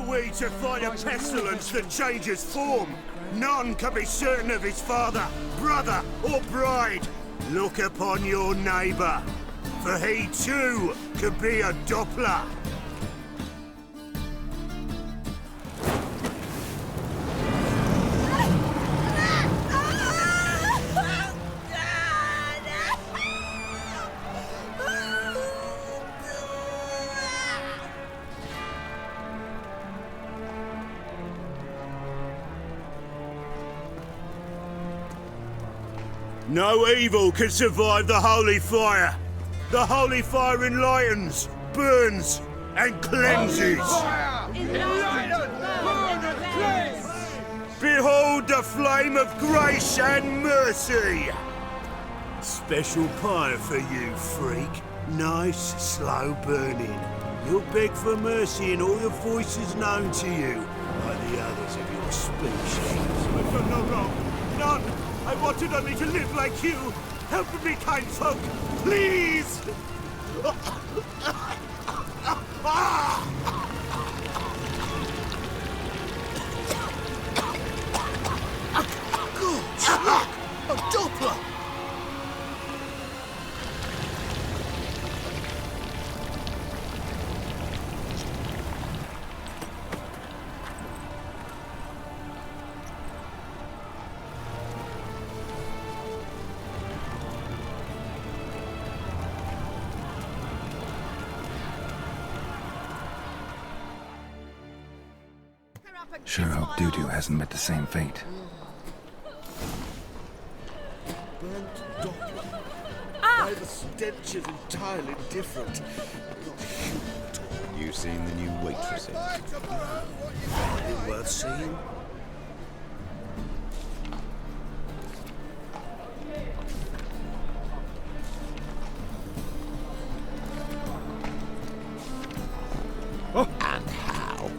we to fight a pestilence that changes form? None can be certain of his father, brother, or bride. Look upon your neighbour, for he too could be a Doppler. No evil can survive the holy fire. The holy fire enlightens, burns, and cleanses. Behold the flame of grace and mercy. Special pyre for you, freak. Nice, slow burning. You'll beg for mercy in all the voices known to you, like the others of your species. I've done no wrong. None. I wanted only to live like you. Help me, kind folk, please! Gosh, look! A Doppler! Sure hope Dudu hasn't met the same fate. Burnt Doppler. Why the stench is entirely different. Not human at all. You seen the new waitresses? Anything worth seeing? And how?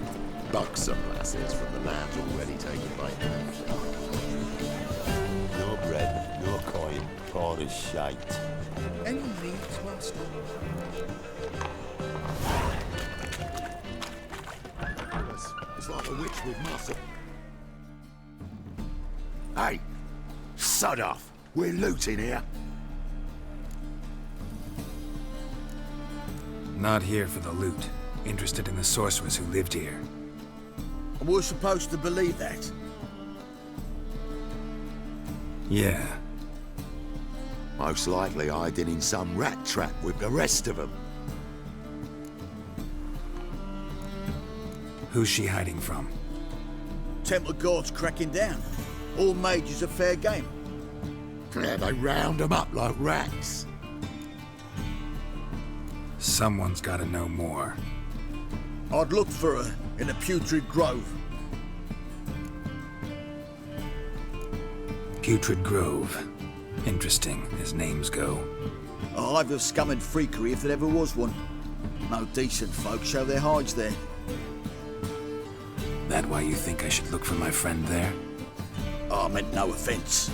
Buxom lasses from the lands already taken by hand. No bread, no coin, poor as shite. Any needs, master? It's like a witch with muscle. Hey, sod off. We're looting here. Not here for the loot. Interested in the sorcerers who lived here. We're supposed to believe that. Yeah. Most likely hiding in some rat trap with the rest of them. Who's she hiding from? Temple guards cracking down. All mages are fair game. Yeah, they round them up like rats. Someone's gotta know more. I'd look for her in the Putrid Grove. Putrid Grove. Interesting, as names go. A hive of scum and freakery if there ever was one. No decent folk show their hides there. That why you think I should look for my friend there? I meant no offence.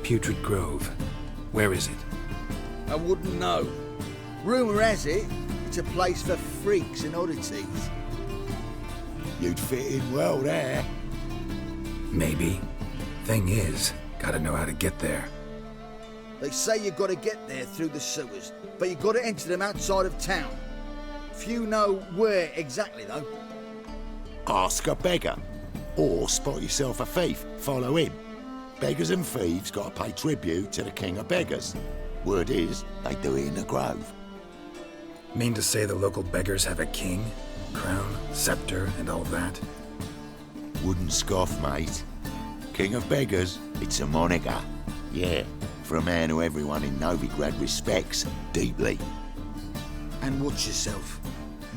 Putrid Grove. Where is it? I wouldn't know. Rumour has it, it's a place for freaks and oddities. You'd fit in well there. Maybe. Thing is, gotta know how to get there. They say you gotta get there through the sewers, but you gotta enter them outside of town. Few know where exactly, though. Ask a beggar. Or spot yourself a thief, follow him. Beggars and thieves gotta pay tribute to the king of beggars. Word is, they do it in the grove. Mean to say the local beggars have a king? Crown, scepter, and all that? Wouldn't scoff, mate. King of beggars, it's a moniker. Yeah, for a man who everyone in Novigrad respects deeply. And watch yourself.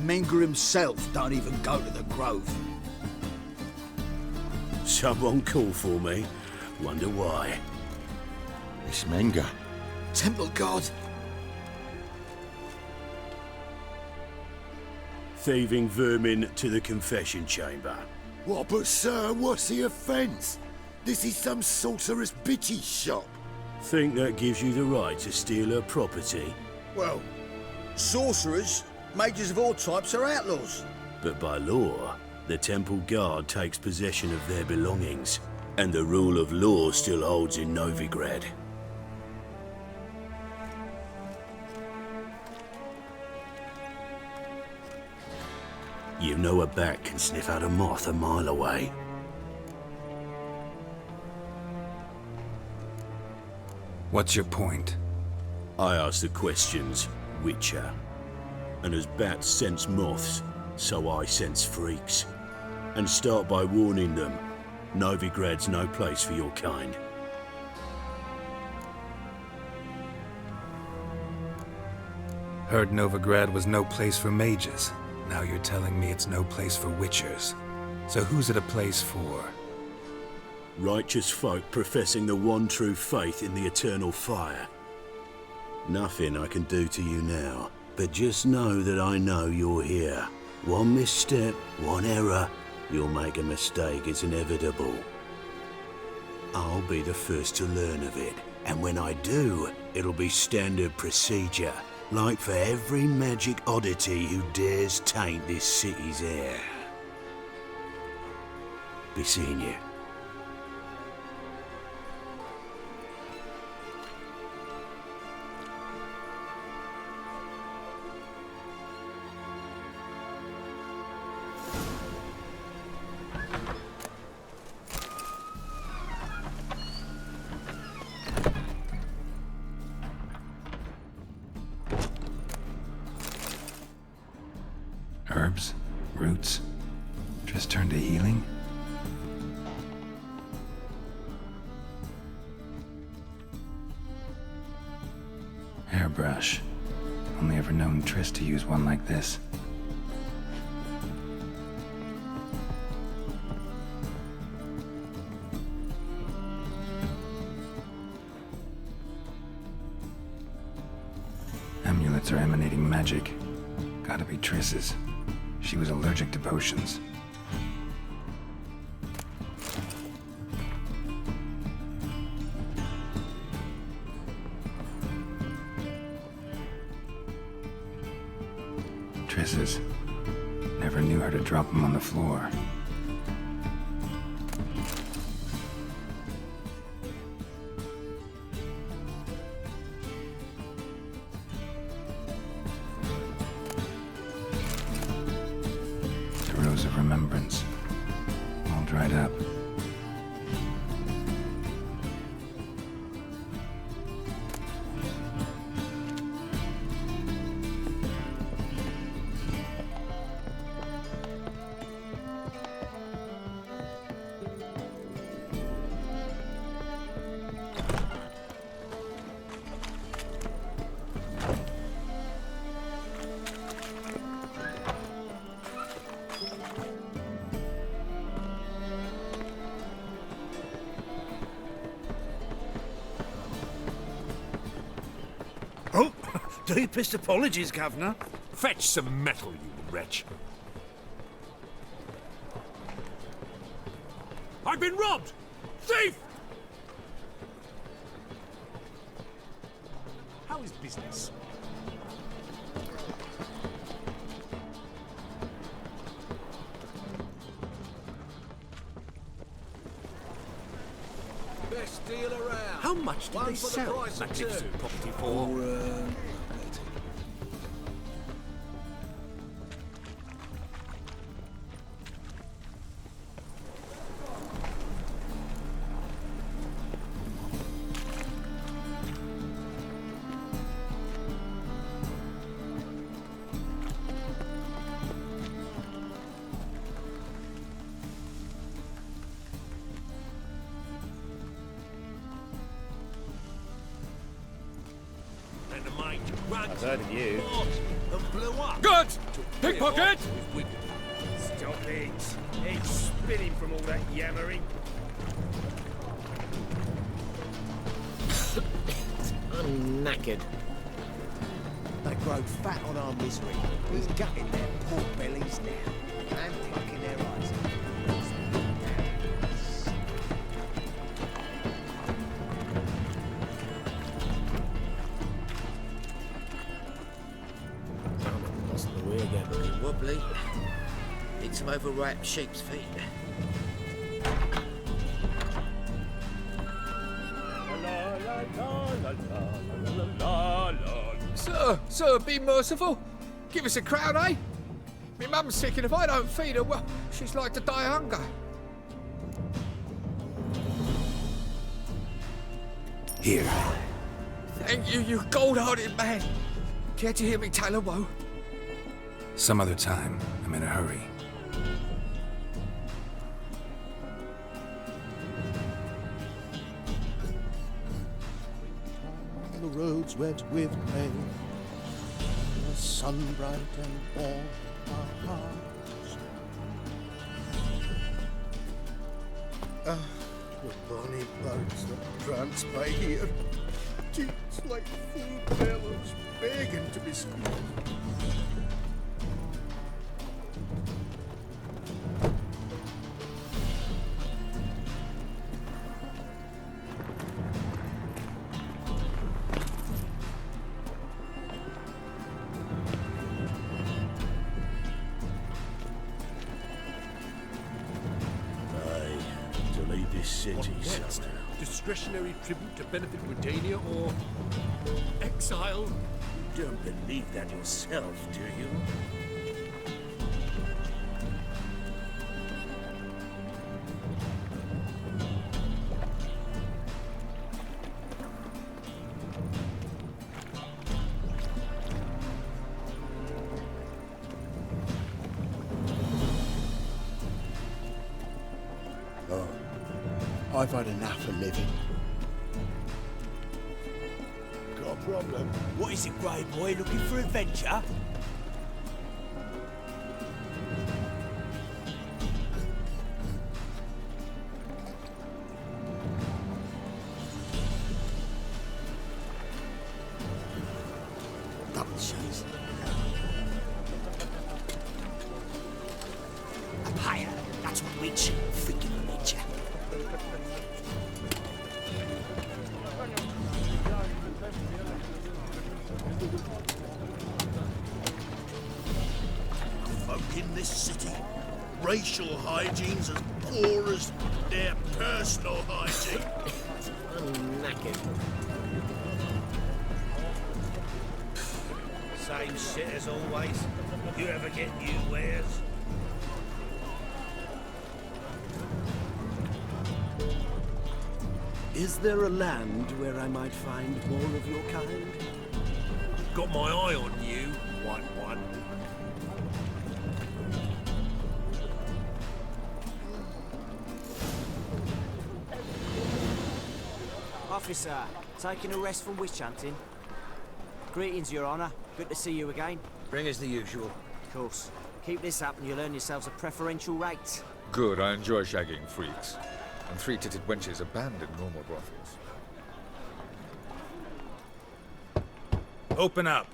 Menger himself don't even go to the grove. Someone call for me. Wonder why. It's Menger. Temple guard. Thieving vermin to the confession chamber. What, but sir, what's the offence? This is some sorcerer's bitchy shop. Think that gives you the right to steal her property? Well, sorcerers Mages of all types are outlaws. But by law, the temple guard takes possession of their belongings, and the rule of law still holds in Novigrad. You know a bat can sniff out a moth a mile away. What's your point? I ask the questions, Witcher. And as bats sense moths, so I sense freaks. And start by warning them, Novigrad's no place for your kind. Heard Novigrad was no place for mages. Now you're telling me it's no place for witchers. So who's it a place for? Righteous folk professing the one true faith in the eternal fire. Nothing I can do to you now, but just know that I know you're here. One misstep, one error, you'll make a mistake, it's inevitable. I'll be the first to learn of it, and when I do, it'll be standard procedure, like for every magic oddity who dares taint this city's air. Be seeing you. Herbs? Roots? Just turn to healing? Hairbrush. Only ever known Triss to use one like this. Amulets are emanating magic. Gotta be Triss's. She was allergic to potions. Triss's. Never knew her to drop them on the floor. The Rose of Remembrance. All dried up. Oh, deepest apologies, Governor. Fetch some metal, you wretch. I've been robbed! Thief! How is business? Best deal around. How much did One they for the sell price of magnificent two. property for? I've heard of you. And blew up. Good! Pickpocket! Stop it. It's spinning from all that yammering. I'm knackered. They grow fat on our misery. He's gutting their poor bellies now and plucking their eyes out. Lost the Need some overripe sheep's feet. Sir, be merciful. Give us a crown, eh? Me mum's sick, and if I don't feed her, well, she's like to die of hunger. Here. Thank you, you gold-hearted man. Care to hear me tell a woe? Some other time. I'm in a hurry. The roads wet with rain, the sun bright and warm our hearts. The bonny birds that prance by here, cheeks like full bellows begging to be squeezed. To leave this city, Next, son. discretionary tribute to benefit Britannia or exile? You don't believe that yourself, do you? I've had enough of living. Got a problem? What is it, grey boy? Looking for adventure? Double chase. Higher. That's what witch. Freaking nature. Folk in this city, racial hygiene's as poor as their personal hygiene. I'm knackered. Same shit as always. You ever get new wares? Is there a land where I might find more of your kind? Got my eye on you, white one. Officer, taking a rest from witch hunting. Greetings, Your Honour. Good to see you again. Bring us the usual. Of course. Keep this up and you'll earn yourselves a preferential rate. Good, I enjoy shagging freaks. And three-titted wenches abandon normal brothels. Open up.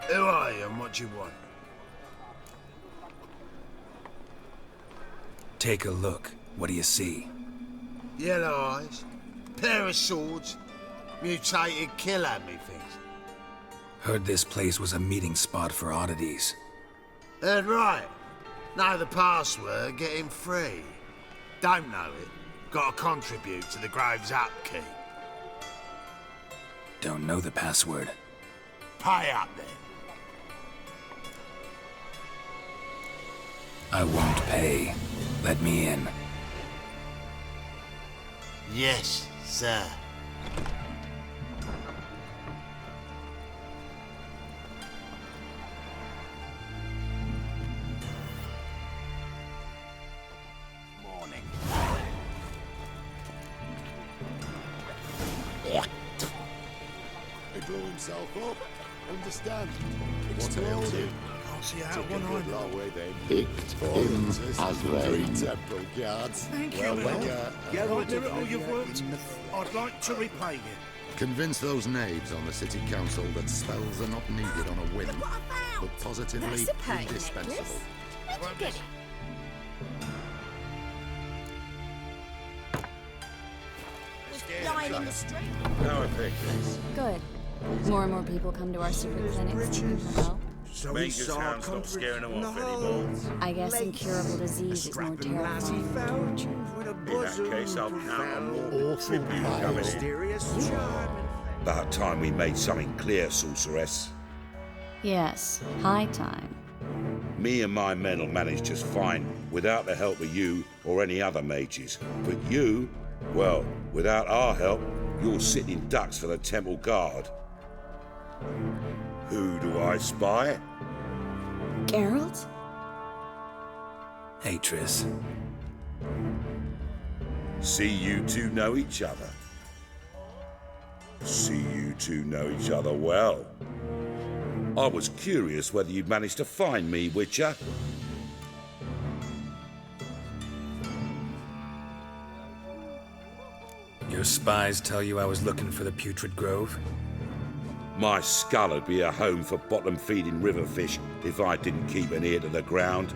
Who are you and what do you want? Take a look. What do you see? Yellow eyes, pair of swords, mutated killer, methinks. Heard this place was a meeting spot for oddities. Heard right. Know the password, get him free. Don't know it, gotta contribute to the Grove's upkeep. Don't know the password. Pay up then. I won't pay. Let me in. Yes, sir. Morning. He blew himself up. Understand? What ails you? Can't see out one eye. Long way then. Picked him as Three rain. temple guards. Thank Well, you, then, Will. Yeah, After all you've worked, I'd like to repay you. Convince those knaves on the city council that spells are not needed on a whim, Look what I found! but positively That's a pain indispensable. necklace. Where'd you get it? Just lying in the street. Now I think this. Good. More and more people come to our secret clinics to need help. So Mage's hound stopped scaring them off anymore. I guess incurable disease is more terrifying than torture. In that case, I'll count on more tribute coming in. About time we made something clear, sorceress. Yes, high time. Me and my men will manage just fine without the help of you or any other mages. But you, well, without our help, you're sitting ducks for the temple guard. Who do I spy? Geralt? Hey, Triss. See you two know each other. See you two know each other well. I was curious whether you'd managed to find me, Witcher. Your spies tell you I was looking for the Putrid Grove? My skull would be a home for bottom-feeding river fish if I didn't keep an ear to the ground.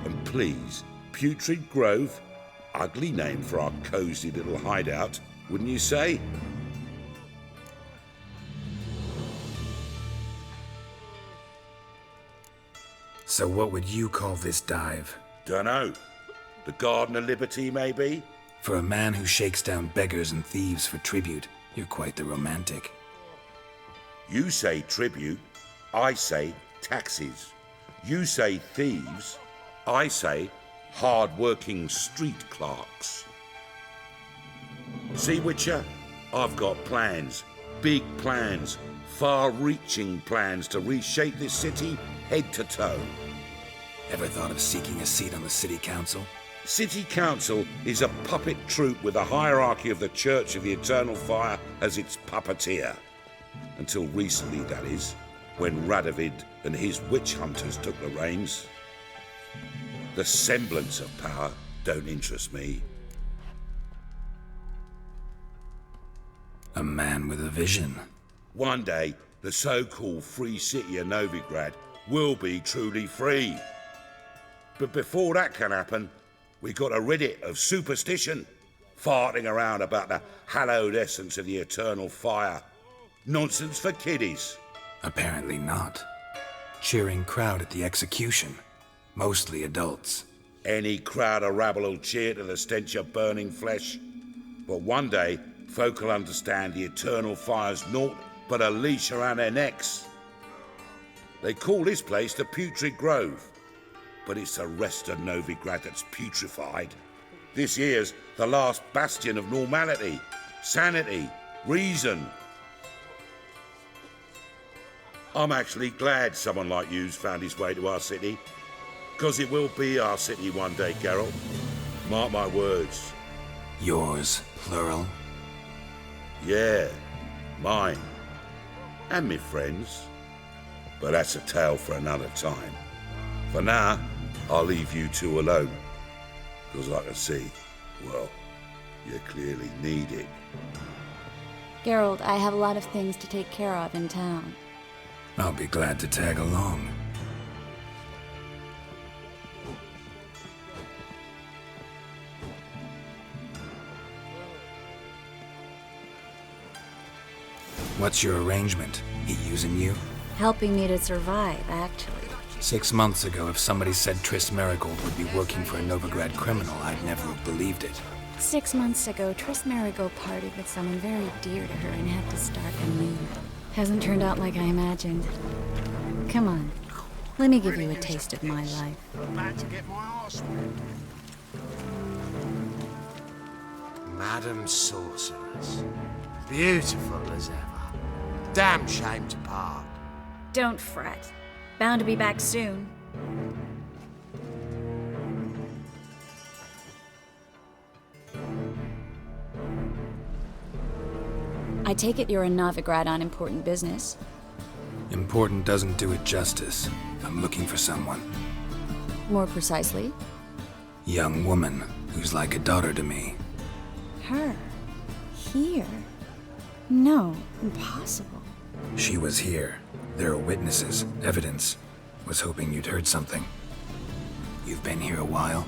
And please, Putrid Grove? Ugly name for our cosy little hideout, wouldn't you say? So what would you call this dive? Dunno. The Garden of Liberty, maybe? For a man who shakes down beggars and thieves for tribute, you're quite the romantic. You say tribute, I say taxes. You say thieves, I say hard-working street clerks. See, Witcher, I've got plans, big plans, far-reaching plans to reshape this city head to toe. Ever thought of seeking a seat on the city council? City Council is a puppet troupe with the hierarchy of the Church of the Eternal Fire as its puppeteer. Until recently, that is, when Radovid and his witch hunters took the reins. The semblance of power don't interest me. A man with a vision. One day, the so-called free city of Novigrad will be truly free. But before that can happen, we got to rid it of superstition, farting around about the hallowed essence of the eternal fire. Nonsense for kiddies. Apparently not. Cheering crowd at the execution. Mostly adults. Any crowd of rabble will cheer to the stench of burning flesh. But one day, folk will understand the eternal fire's naught but a leash around their necks. They call this place the Putrid Grove. But it's the rest of Novigrad that's putrefied. This here's the last bastion of normality, sanity, reason. I'm actually glad someone like you's found his way to our city. Because it will be our city one day, Geralt. Mark my words. Yours, plural? Yeah, mine. And me friends. But that's a tale for another time. For now, I'll leave you two alone. Because I can see, well, you clearly need it. Geralt, I have a lot of things to take care of in town. I'll be glad to tag along. What's your arrangement? He using you? Helping me to survive, actually. 6 months ago, if somebody said Triss Marigold would be working for a Novigrad criminal, I'd never have believed it. 6 months ago, Triss Marigold partied with someone very dear to her and had to start anew. Hasn't turned out like I imagined. Come on, let me give you a taste of my life. About to get my arse Madam Sorceress. Beautiful as ever. Damn shame to part. Don't fret. Bound to be back soon. I take it you're in Novigrad on important business. Important doesn't do it justice. I'm looking for someone. More precisely? Young woman who's like a daughter to me. Her? Here? No, impossible. She was here. There are witnesses, evidence. Was hoping you'd heard something. You've been here a while.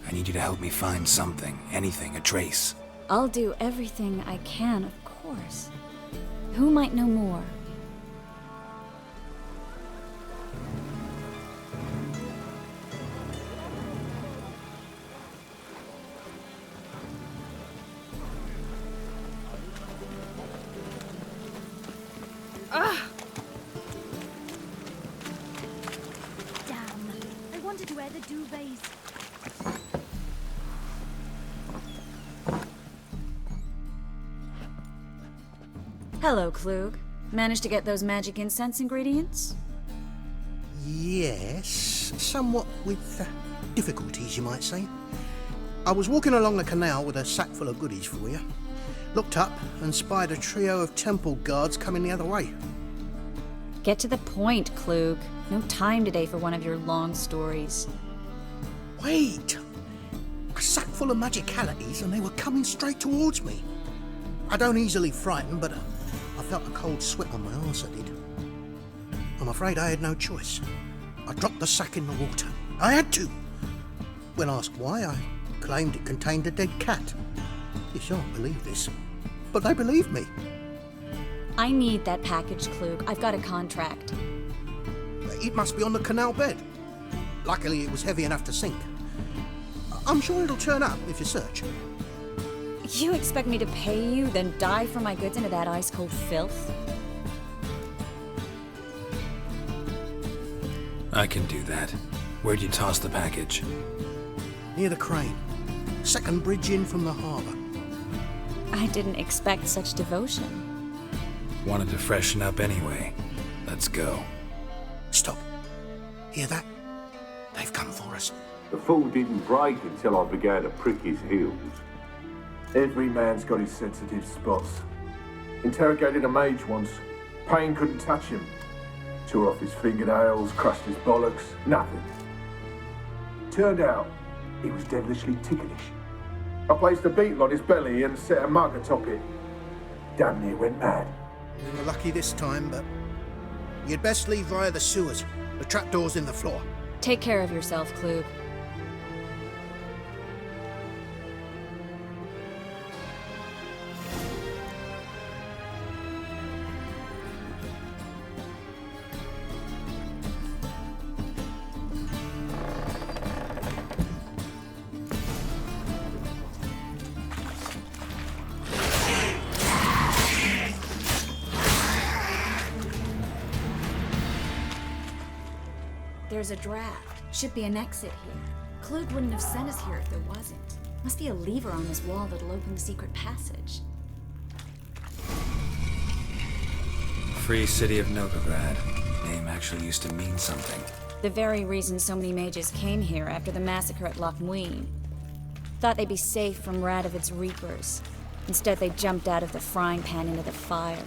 I need you to help me find something, anything, a trace. I'll do everything I can, of course. Who might know more, Damn. I wanted to wear the duvets. Hello, Klug. Managed to get those magic incense ingredients? Yes, somewhat with difficulties, you might say. I was walking along the canal with a sack full of goodies for you. Looked up and spied a trio of temple guards coming the other way. Get to the point, Klug. No time today for one of your long stories. Wait! A sack full of magicalities and they were coming straight towards me. I don't easily frighten, but I felt a cold sweat on my arse, I did. I'm afraid I had no choice. I dropped the sack in the water. I had to! When asked why, I claimed it contained a dead cat. You shan't believe this, but they believed me. I need that package, Klug. I've got a contract. It must be on the canal bed. Luckily, it was heavy enough to sink. I'm sure it'll turn up if you search. You expect me to pay you, then dive for my goods into that ice-cold filth? I can do that. Where'd you toss the package? Near the crane. Second bridge in from the harbour. I didn't expect such devotion. Wanted to freshen up anyway. Let's go. Stop. Hear that? They've come for us. The fall didn't break until I began to prick his heels. Every man's got his sensitive spots. Interrogated a mage once. Pain couldn't touch him. Tore off his fingernails, crushed his bollocks, nothing. Turned out, he was devilishly ticklish. I placed a beetle on his belly and set a mug atop it. Damn near went mad. We were lucky this time, but you'd best leave via the sewers. The trapdoor's in the floor. Take care of yourself, Klug. There's a draft. Should be an exit here. Klug wouldn't have sent us here if there wasn't. Must be a lever on this wall that'll open the secret passage. Free City of Novigrad. Name actually used to mean something. The very reason so many mages came here after the massacre at Loch Muin. Thought they'd be safe from Radovid's reapers. Instead, they jumped out of the frying pan into the fire.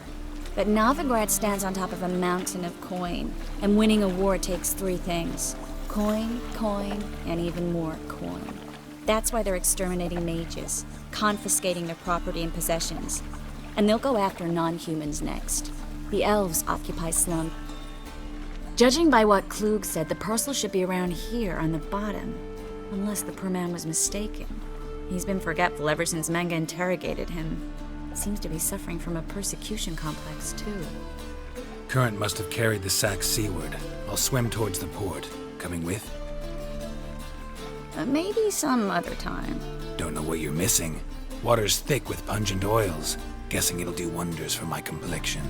But Novigrad stands on top of a mountain of coin, and winning a war takes three things. Coin, coin, and even more coin. That's why they're exterminating mages, confiscating their property and possessions. And they'll go after non-humans next. The elves occupy Slum. Judging by what Klug said, the parcel should be around here on the bottom. Unless the poor man was mistaken. He's been forgetful ever since Manga interrogated him. Seems to be suffering from a persecution complex, too. Current must have carried the sack seaward. I'll swim towards the port. Coming with? Maybe some other time. Don't know what you're missing. Water's thick with pungent oils. Guessing it'll do wonders for my complexion.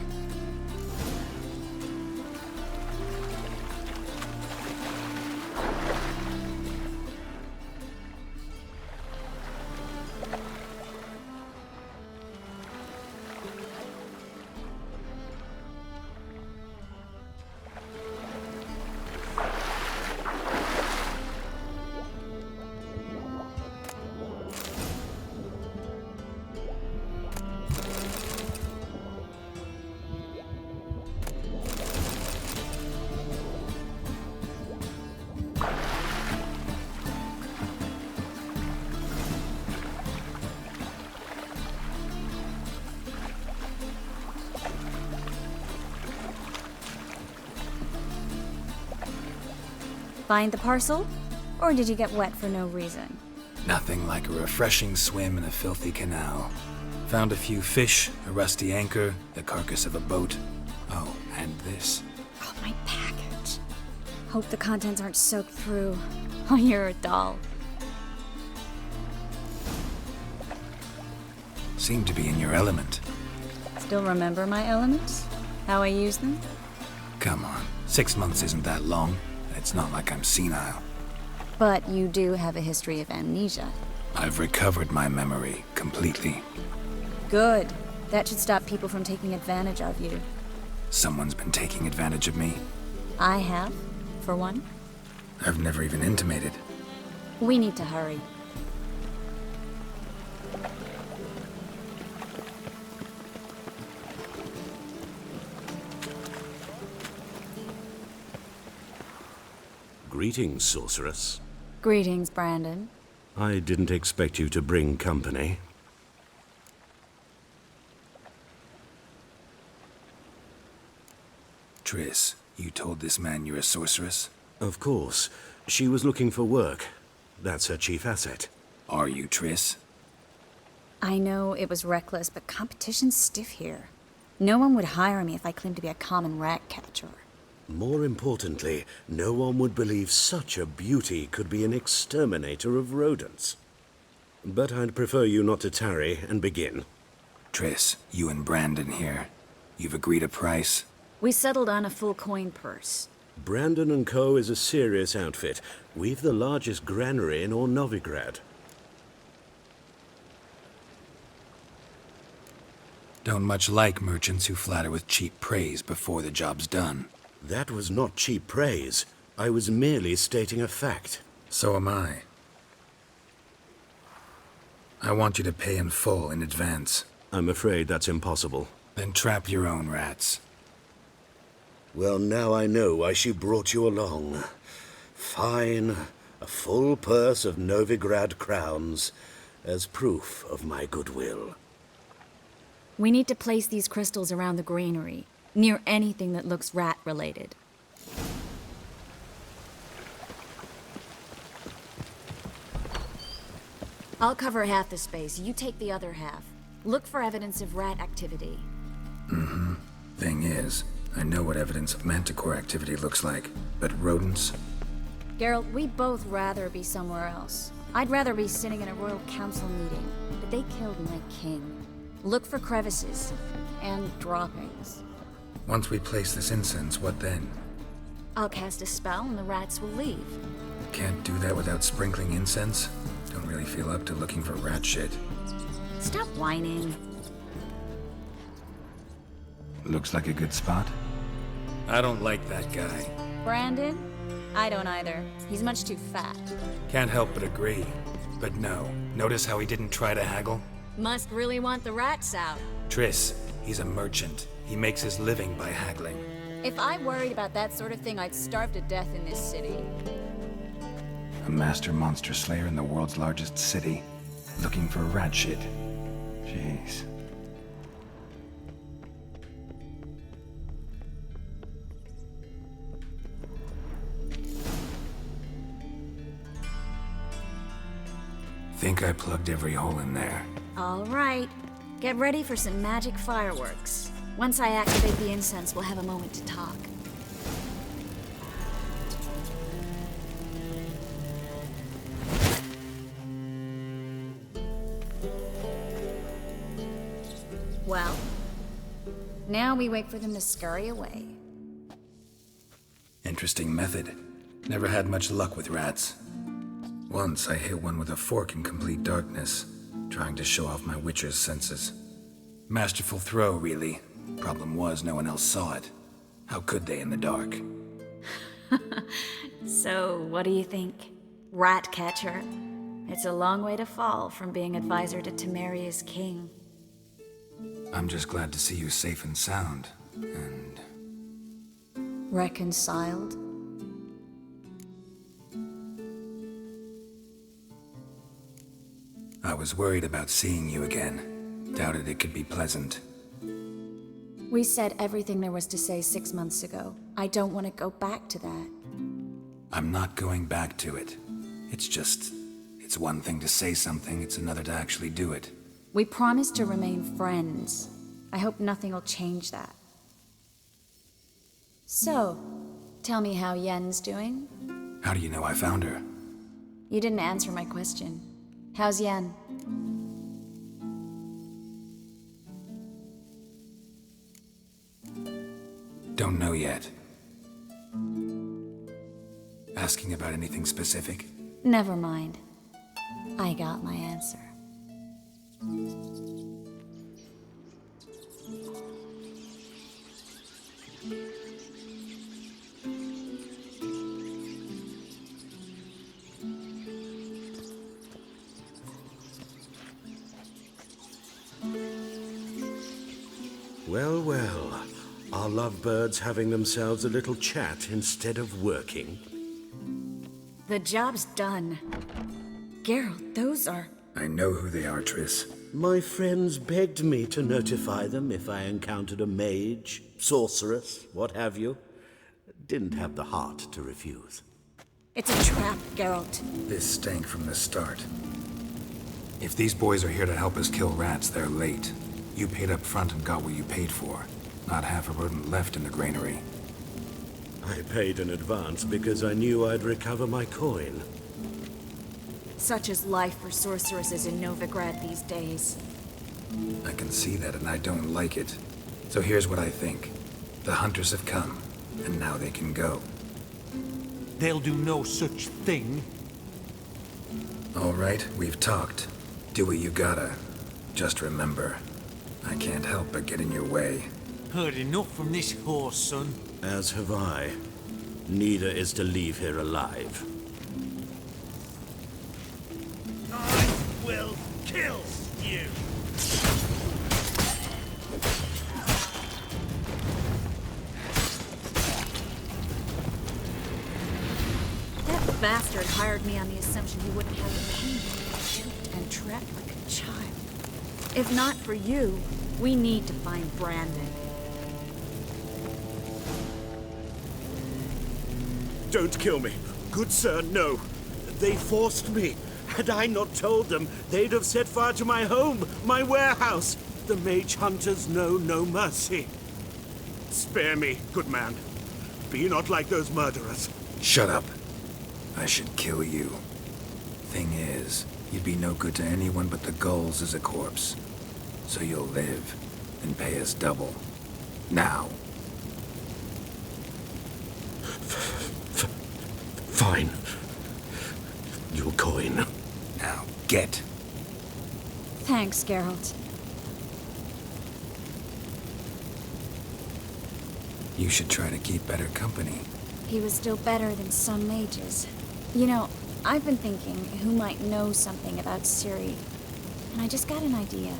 Find the parcel? Or did you get wet for no reason? Nothing like a refreshing swim in a filthy canal. Found a few fish, a rusty anchor, the carcass of a boat. Oh, and this. Oh, my package. Hope the contents aren't soaked through. Oh, you're a doll. Seem to be in your element. Still remember my elements? How I use them? Come on, 6 months isn't that long. It's not like I'm senile. But you do have a history of amnesia. I've recovered my memory completely. Good. That should stop people from taking advantage of you. Someone's been taking advantage of me. I have, for one. I've never even intimated. We need to hurry. Greetings, sorceress. Greetings, Brandon. I didn't expect you to bring company. Triss, you told this man you're a sorceress? Of course. She was looking for work. That's her chief asset. Are you, Triss? I know it was reckless, but competition's stiff here. No one would hire me if I claimed to be a common rat catcher. More importantly, no one would believe such a beauty could be an exterminator of rodents. But I'd prefer you not to tarry and begin. Triss, you and Brandon here. You've agreed a price? We settled on a full coin purse. Brandon & Co. is a serious outfit. We've the largest granary in all Novigrad. Don't much like merchants who flatter with cheap praise before the job's done. That was not cheap praise. I was merely stating a fact. So am I. I want you to pay in full in advance. I'm afraid that's impossible. Then trap your own rats. Well, now I know why she brought you along. Fine. A full purse of Novigrad crowns as proof of my goodwill. We need to place these crystals around the granary, near anything that looks rat-related. I'll cover half the space, you take the other half. Look for evidence of rat activity. Mm-hmm. Thing is, I know what evidence of manticore activity looks like, but rodents? Geralt, we'd both rather be somewhere else. I'd rather be sitting in a royal council meeting, but they killed my king. Look for crevices and droppings. Once we place this incense, what then? I'll cast a spell and the rats will leave. Can't do that without sprinkling incense? Don't really feel up to looking for rat shit. Stop whining. Looks like a good spot. I don't like that guy. Brandon? I don't either. He's much too fat. Can't help but agree. But no, notice how he didn't try to haggle? Must really want the rats out. Triss, he's a merchant. He makes his living by haggling. If I worried about that sort of thing, I'd starve to death in this city. A master monster slayer in the world's largest city, looking for rat shit. Jeez. Think I plugged every hole in there. All right. Get ready for some magic fireworks. Once I activate the incense, we'll have a moment to talk. Well, now we wait for them to scurry away. Interesting method. Never had much luck with rats. Once I hit one with a fork in complete darkness, trying to show off my witcher's senses. Masterful throw, really. Problem was, no one else saw it. How could they in the dark? So, what do you think? Rat catcher? It's a long way to fall from being advisor to Temeria's king. I'm just glad to see you safe and sound, and... Reconciled? I was worried about seeing you again. Doubted it could be pleasant. We said everything there was to say 6 months ago. I don't want to go back to that. I'm not going back to it. It's one thing to say something, it's another to actually do it. We promised to remain friends. I hope nothing will change that. So, tell me how Yen's doing? How do you know I found her? You didn't answer my question. How's Yen? yet. Asking about anything specific? Never mind. I got my answer. Well, well. Are lovebirds having themselves a little chat instead of working? The job's done. Geralt, those are... I know who they are, Triss. My friends begged me to notify them if I encountered a mage, sorceress, what have you. Didn't have the heart to refuse. It's a trap, Geralt. This stank from the start. If these boys are here to help us kill rats, they're late. You paid up front and got what you paid for. Not half a rodent left in the granary. I paid in advance because I knew I'd recover my coin. Such is life for sorceresses in Novigrad these days. I can see that and I don't like it. So here's what I think. The hunters have come, and now they can go. They'll do no such thing. All right, we've talked. Do what you gotta. Just remember, I can't help but get in your way. Heard enough from this horse, son. As have I. Neither is to leave here alive. I will kill you. That bastard hired me on the assumption he wouldn't have to pay me. Toot and tread like a child. If not for you, we need to find Brandon. Don't kill me. Good sir, no. They forced me. Had I not told them, they'd have set fire to my home, my warehouse. The mage hunters know no mercy. Spare me, good man. Be not like those murderers. Shut up. I should kill you. Thing is, you'd be no good to anyone but the gulls as a corpse. So you'll live and pay us double. Now. Fine. Your coin. Now, get. Thanks, Geralt. You should try to keep better company. He was still better than some mages. You know, I've been thinking who might know something about Ciri. And I just got an idea.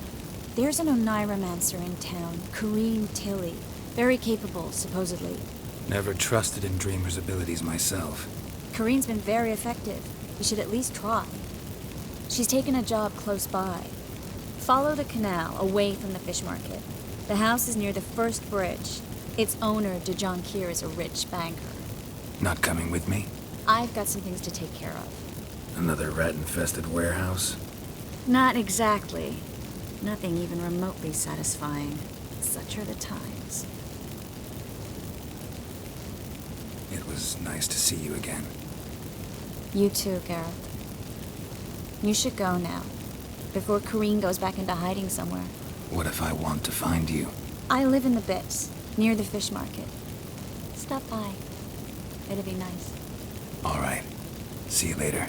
There's an Oneiromancer in town, Corrine Tilly. Very capable, supposedly. Never trusted in Dreamer's abilities myself. Corrine's been very effective. You should at least try. She's taken a job close by. Follow the canal, away from the fish market. The house is near the first bridge. Its owner, de Jonquier, is a rich banker. Not coming with me? I've got some things to take care of. Another rat-infested warehouse? Not exactly. Nothing even remotely satisfying. Such are the times. It was nice to see you again. You too, Geralt. You should go now, before Corrine goes back into hiding somewhere. What if I want to find you? I live in the Bits, near the fish market. Stop by. It'd be nice. All right. See you later.